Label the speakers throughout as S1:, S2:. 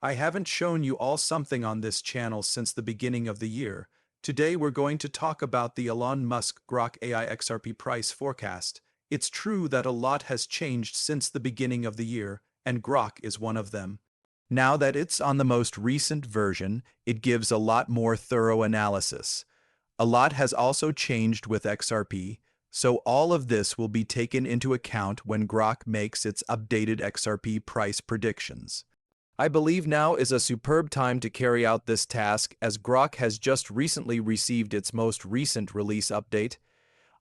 S1: I haven't shown you all something on this channel since the beginning of the year. Today we're going to talk about the Elon Musk Grok AI XRP price forecast. It's true that a lot has changed since the beginning of the year, and Grok is one of them. Now that it's on the most recent version, it gives a lot more thorough analysis. A lot has also changed with XRP, so all of this will be taken into account when Grok makes its updated XRP price predictions. I believe now is a superb time to carry out this task as Grok has just recently received its most recent release update.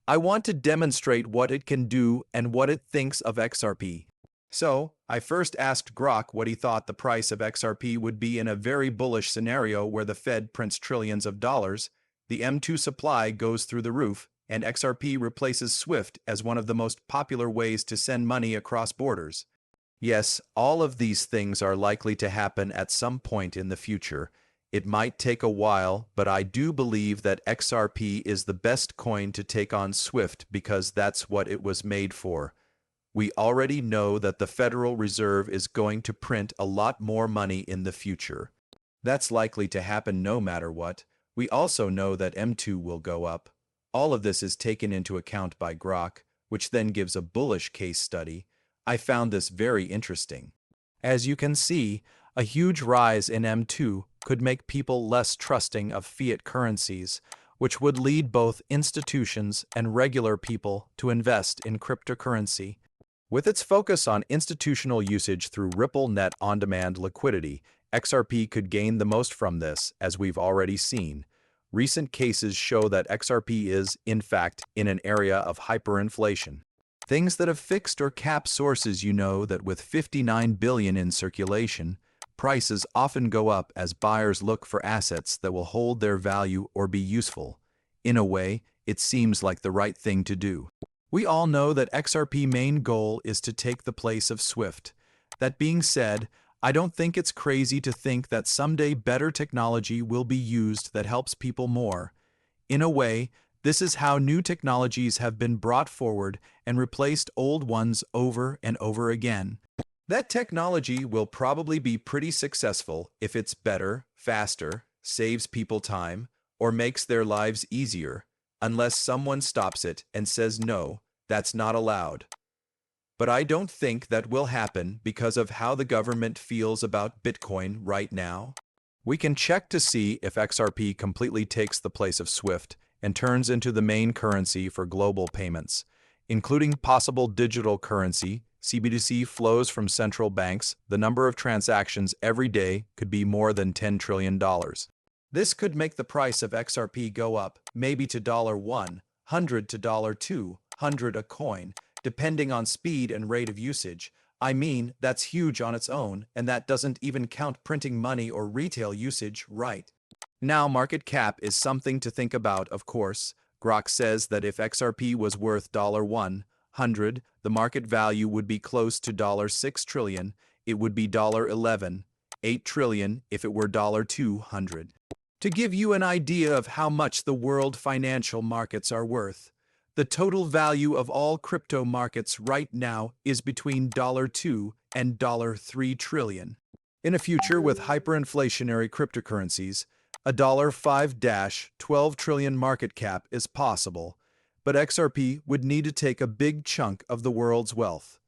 S1: I want to demonstrate what it can do and what it thinks of XRP. So, I first asked Grok what he thought the price of XRP would be in a very bullish scenario where the Fed prints trillions of dollars, the M2 supply goes through the roof, and XRP replaces SWIFT as one of the most popular ways to send money across borders. Yes, all of these things are likely to happen at some point in the future. It might take a while, but I do believe that XRP is the best coin to take on SWIFT because that's what it was made for. We already know that the Federal Reserve is going to print a lot more money in the future. That's likely to happen no matter what. We also know that M2 will go up. All of this is taken into account by Grok, which then gives a bullish case study. I found this very interesting. As you can see, a huge rise in M2 could make people less trusting of fiat currencies, which would lead both institutions and regular people to invest in cryptocurrency. With its focus on institutional usage through Ripple Net on-demand liquidity, XRP could gain the most from this, as we've already seen. Recent cases show that XRP is, in fact, in an area of hyperinflation. Things that have fixed or capped sources know that with 59 billion in circulation, prices often go up as buyers look for assets that will hold their value or be useful. In a way, it seems like the right thing to do. We all know that XRP's main goal is to take the place of SWIFT. That being said, I don't think it's crazy to think that someday better technology will be used that helps people more. In a way, this is how new technologies have been brought forward and replaced old ones over and over again. That technology will probably be pretty successful if it's better, faster, saves people time, or makes their lives easier, unless someone stops it and says no, that's not allowed. But I don't think that will happen because of how the government feels about Bitcoin right now. We can check to see if XRP completely takes the place of SWIFT and turns into the main currency for global payments, including possible digital currency, CBDC flows from central banks. The number of transactions every day could be more than $10 trillion. This could make the price of XRP go up, maybe to $100 to $200 a coin, depending on speed and rate of usage. I mean, that's huge on its own, and that doesn't even count printing money or retail usage, right? Now, market cap is something to think about, of course. Grok says that if XRP was worth $100, the market value would be close to $6 trillion. It would be $8 trillion if it were $200. To give you an idea of how much the world financial markets are worth, the total value of all crypto markets right now is between $2 and $3 trillion. In a future with hyperinflationary cryptocurrencies, a $5-12 trillion market cap is possible, but XRP would need to take a big chunk of the world's wealth.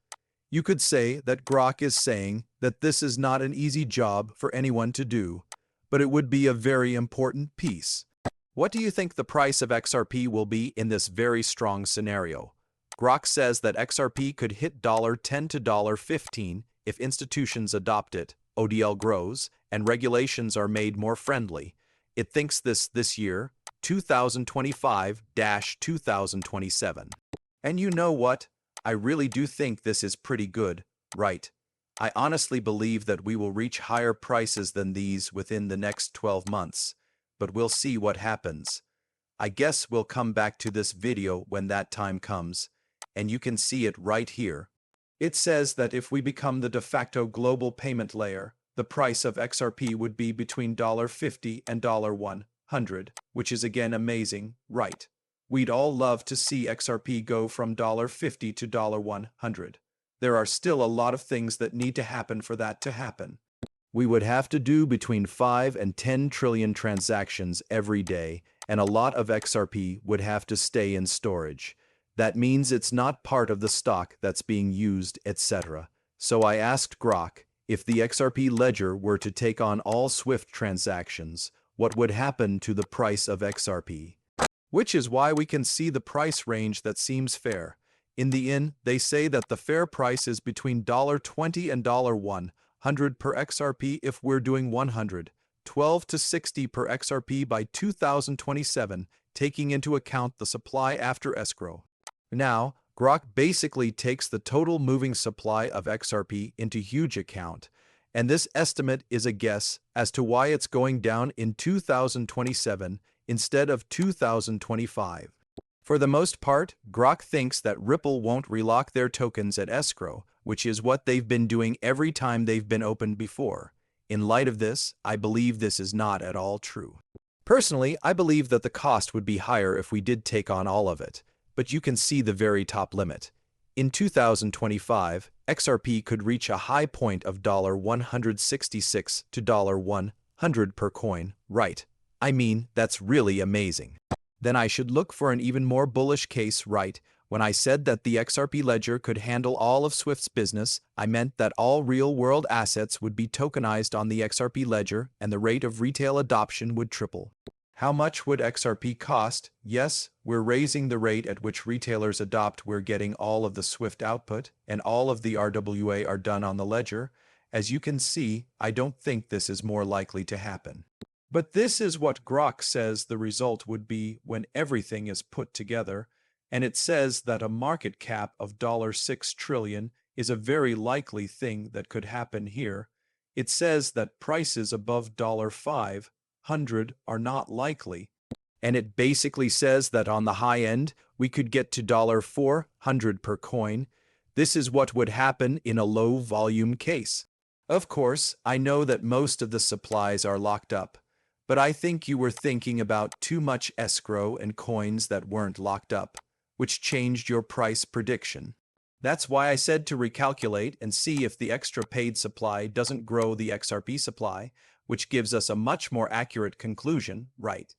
S1: You could say that Grok is saying that this is not an easy job for anyone to do, but it would be a very important piece. What do you think the price of XRP will be in this very strong scenario? Grok says that XRP could hit $10 to $15 if institutions adopt it, ODL grows, and regulations are made more friendly. It thinks this year, 2025-2027. And you know what? I really do think this is pretty good, right? I honestly believe that we will reach higher prices than these within the next 12 months. But we'll see what happens. I guess we'll come back to this video when that time comes, and you can see it right here. It says that if we become the de facto global payment layer, the price of XRP would be between $50 and $100, which is again amazing, right? We'd all love to see XRP go from $50 to $100. There are still a lot of things that need to happen for that to happen. We would have to do between 5 and 10 trillion transactions every day, and a lot of XRP would have to stay in storage. That means it's not part of the stock that's being used, etc. So I asked Grok, if the XRP ledger were to take on all Swift transactions, what would happen to the price of XRP? Which is why we can see the price range that seems fair. In the end, they say that the fair price is between $20 and $100 per XRP if we're doing 100, 12 to 60 per XRP by 2027, taking into account the supply after escrow. Now, Grok basically takes the total moving supply of XRP into huge account, and this estimate is a guess as to why it's going down in 2027 instead of 2025. For the most part, Grok thinks that Ripple won't relock their tokens at escrow, which is what they've been doing every time they've been opened before. In light of this, I believe this is not at all true. Personally, I believe that the cost would be higher if we did take on all of it, but you can see the very top limit. In 2025, XRP could reach a high point of $166 to $100 per coin, right? I mean, that's really amazing. Then I should look for an even more bullish case, right? When I said that the XRP ledger could handle all of Swift's business, I meant that all real-world assets would be tokenized on the XRP ledger and the rate of retail adoption would triple. How much would XRP cost? Yes, we're raising the rate at which retailers adopt. We're getting all of the Swift output, and all of the RWA are done on the ledger. As you can see, I don't think this is more likely to happen. But this is what Grok says the result would be when everything is put together, and it says that a market cap of $6 trillion is a very likely thing that could happen here. It says that prices above $500 are not likely, and it basically says that on the high end, we could get to $400 per coin. This is what would happen in a low-volume case. Of course, I know that most of the supplies are locked up, but I think you were thinking about too much escrow and coins that weren't locked up, which changed your price prediction. That's why I said to recalculate and see if the extra paid supply doesn't grow the XRP supply, which gives us a much more accurate conclusion, right?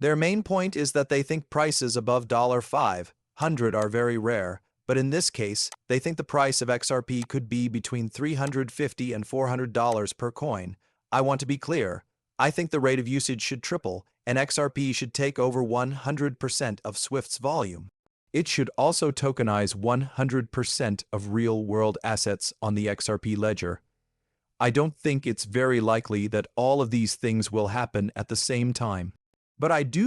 S1: Their main point is that they think prices above $500 are very rare, but in this case, they think the price of XRP could be between $350 and $400 per coin. I want to be clear. I think the rate of usage should triple, and XRP should take over 100% of Swift's volume. It should also tokenize 100% of real-world assets on the XRP ledger. I don't think it's very likely that all of these things will happen at the same time, but I do